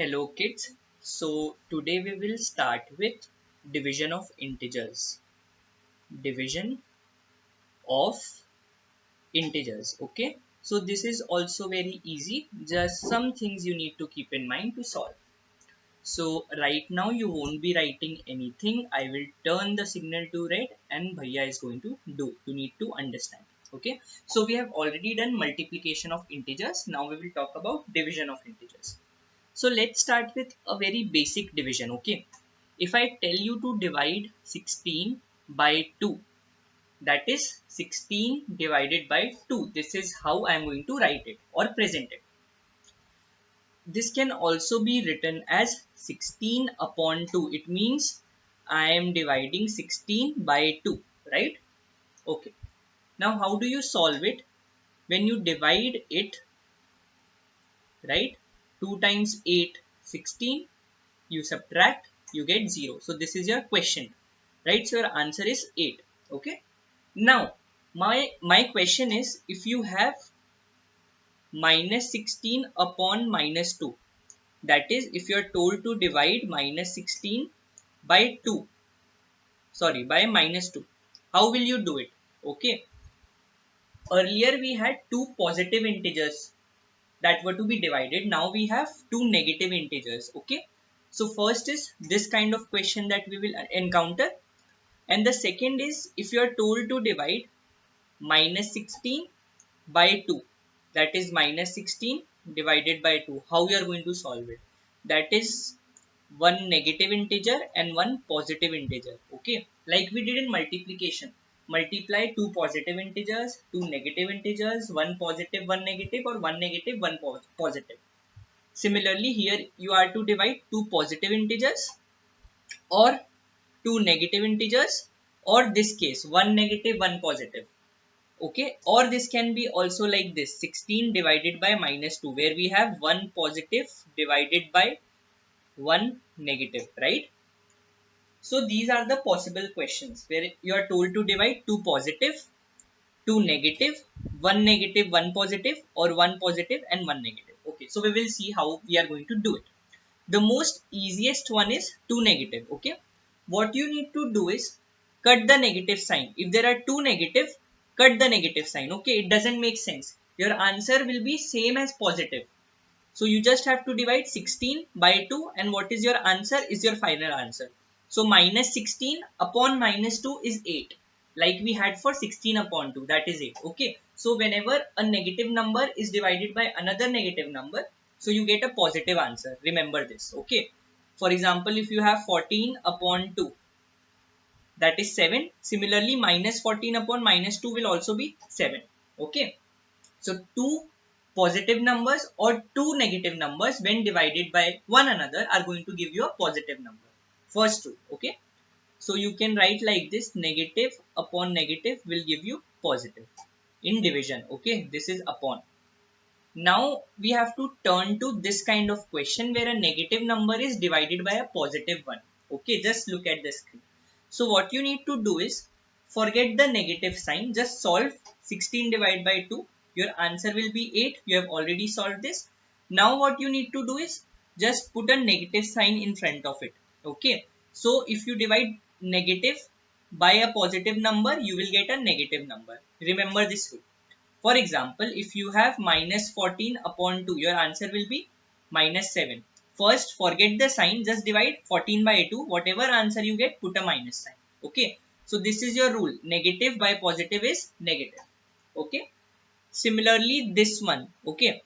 Hello kids. So today we will start with division of integers. Division of integers. Okay. So this is also very easy. Just some things you need to keep in mind to solve. So right now you won't be writing anything. I will turn the signal to red and Bhaiya is going to do. You need to understand. Okay. So we have already done multiplication of integers. Now we will talk about division of integers. So let's start with a very basic division. Okay. If I tell you to divide 16 by 2, that is 16 divided by 2. This is how I am going to write it or present it. This can also be written as 16 upon 2. It means I am dividing 16 by 2, right? Okay. Now how do you solve it? When you divide it, right? 2 times 8, 16. You subtract, you get 0. So this is your question, right? So your answer is 8. Okay. Now my question is, if you have minus 16 upon minus 2, that is if you are told to divide minus 16 by 2, sorry, by minus 2, how will you do it? Okay. Earlier we had two positive integers that were to be divided. Now we have two negative integers. Okay. So first is this kind of question that we will encounter. And the second is if you are told to divide minus 16 by 2. That is minus 16 divided by 2. How you are going to solve it? That is one negative integer and one positive integer. Okay. Like we did in multiplication. Multiply two positive integers, two negative integers, one positive, one negative, or one negative, one positive. Similarly, here you are to divide two positive integers or two negative integers, or this case one negative, one positive. Okay. Or this can be also like this 16 divided by minus 2, where we have one positive divided by one negative, right? So these are the possible questions where you are told to divide two positive, two negative, one negative, one positive, or one positive and one negative. Okay, so we will see how we are going to do it. The most easiest one is two negative. Okay, what you need to do is cut the negative sign. If there are two negative, cut the negative sign. Okay, it doesn't make sense. Your answer will be same as positive. So you just have to divide 16 by 2, and what is your answer is your final answer. So minus 16 upon minus 2 is 8. Like we had for 16 upon 2, that is 8. Okay. So whenever a negative number is divided by another negative number, so you get a positive answer. Remember this. Okay. For example, if you have 14 upon 2, that is 7. Similarly, minus 14 upon minus 2 will also be 7. Okay. So two positive numbers or two negative numbers when divided by one another are going to give you a positive number. First two. Okay. So you can write like this: negative upon negative will give you positive in division. Okay. This is upon. Now we have to turn to this kind of question where a negative number is divided by a positive one. Okay. Just look at the screen. So what you need to do is forget the negative sign. Just solve 16 divided by 2. Your answer will be 8. You have already solved this. Now what you need to do is just put a negative sign in front of it. Okay. So if you divide negative by a positive number, you will get a negative number. Remember this rule. For example, if you have minus 14 upon 2, your answer will be minus 7. First, forget the sign, just divide 14 by 2. Whatever answer you get, put a minus sign. Okay. So this is your rule. Negative by positive is negative. Okay. Similarly, this one. Okay.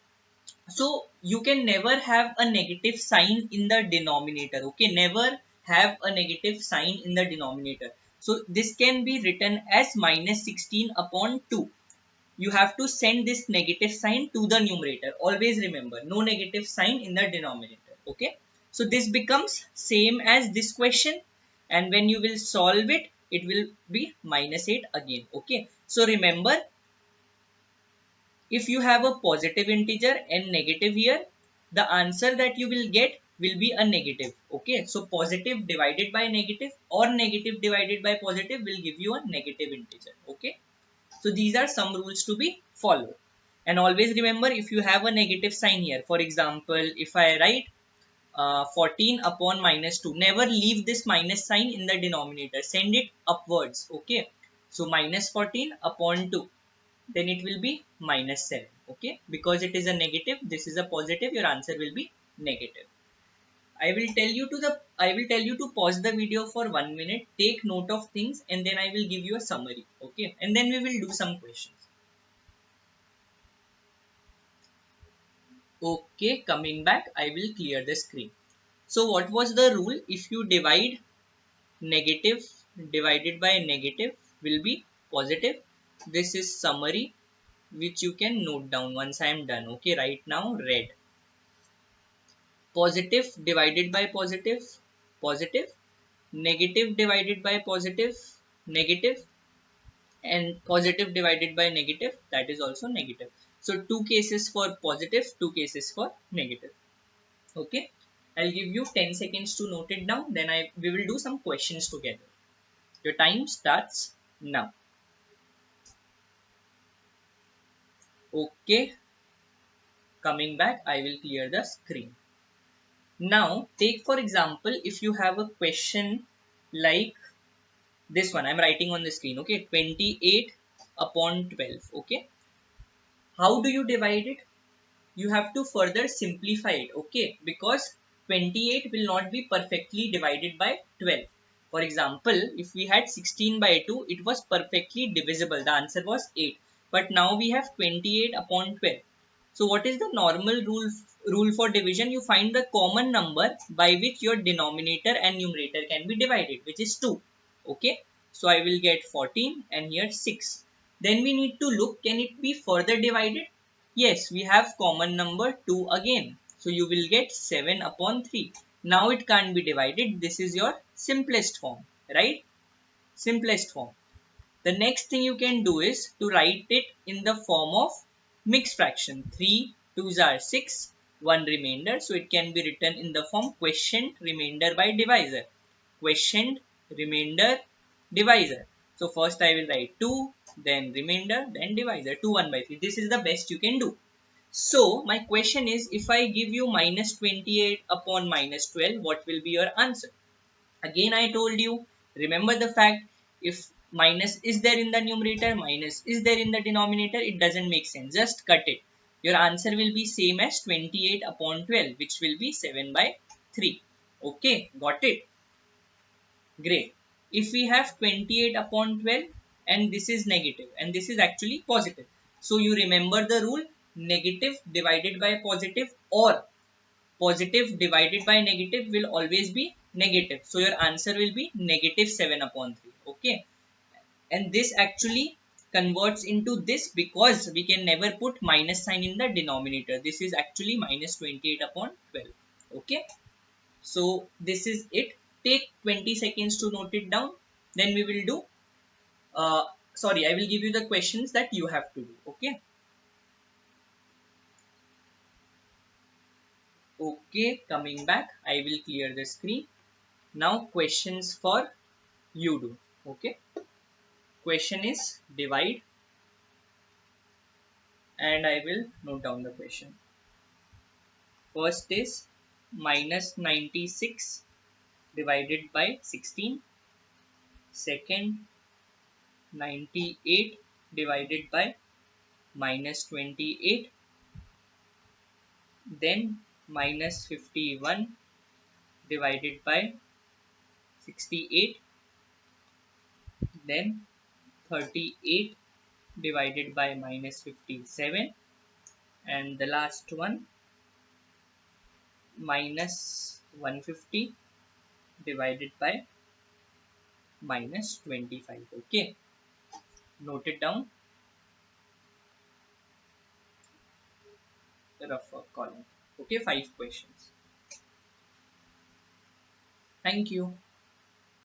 So you can never have a negative sign in the denominator. Okay. Never have a negative sign in the denominator. So this can be written as minus 16 upon 2. You have to send this negative sign to the numerator. Always remember, no negative sign in the denominator. Okay. So this becomes same as this question, and when you will solve it, it will be minus 8 again. Okay. So remember, if you have a positive integer and negative here, the answer that you will get will be a negative. Okay. So positive divided by negative or negative divided by positive will give you a negative integer. Okay. So these are some rules to be followed. And always remember, if you have a negative sign here, for example, if I write 14 upon minus 2. Never leave this minus sign in the denominator. Send it upwards. Okay. So minus 14 upon 2. Then it will be minus 7. Okay. Because it is a negative, this is a positive, your answer will be negative. I will tell you to pause the video for 1 minute, take note of things, and then I will give you a summary. Okay. And then we will do some questions. Okay, coming back, I will clear the screen. So what was the rule? If you divide negative divided by negative will be positive. This is summary which you can note down once I am done. Okay, right now red. Positive divided by positive, positive. Negative divided by positive, negative. And positive divided by negative, that is also negative. So two cases for positive, two cases for negative. Okay, I'll give you 10 seconds to note it down, then we will do some questions together. Your time starts now. Okay, coming back, I will clear the screen. Now take for example, if you have a question like this one, I'm writing on the screen. Okay, 28 upon 12. Okay, how do you divide it? You have to further simplify it. Okay, because 28 will not be perfectly divided by 12. For example, if we had 16 by 2, it was perfectly divisible. The answer was 8. But now we have 28 upon 12. So what is the normal rule for division? You find the common number by which your denominator and numerator can be divided, which is 2. Okay, so I will get 14 and here 6. Then we need to look, can it be further divided? Yes, we have common number 2 again. So you will get 7 upon 3. Now it can't be divided. This is your simplest form, right? Simplest form. The next thing you can do is to write it in the form of mixed fraction. 3 2s are 6, 1 remainder. So it can be written in the form quotient remainder by divisor. Quotient remainder divisor. So first I will write 2, then remainder, then divisor. 2 1 by 3. This is the best you can do. So my question is, if I give you minus 28 upon minus 12, what will be your answer? Again, I told you, remember the fact, if minus is there in the numerator, minus is there in the denominator, it doesn't make sense. Just cut it. Your answer will be same as 28 upon 12, which will be 7 by 3. Okay, got it? Great. If we have 28 upon 12 and this is negative and this is actually positive. So you remember the rule, negative divided by positive or positive divided by negative will always be negative. So your answer will be negative 7 upon 3. Okay. And this actually converts into this because we can never put minus sign in the denominator. This is actually minus 28 upon 12. Okay. So this is it. Take 20 seconds to note it down. Then we will do, sorry, I will give you the questions that you have to do. Okay. Okay, coming back, I will clear the screen. Now questions for you do. Okay. Question is divide and I will note down the question. First is minus 96 divided by 16. Second, 98 divided by minus 28. Then minus 51 divided by 68. Then 38 divided by minus 57. And the last one, minus 150 divided by minus 25. Okay, note it down, the rough column. Okay, 5 questions. Thank you.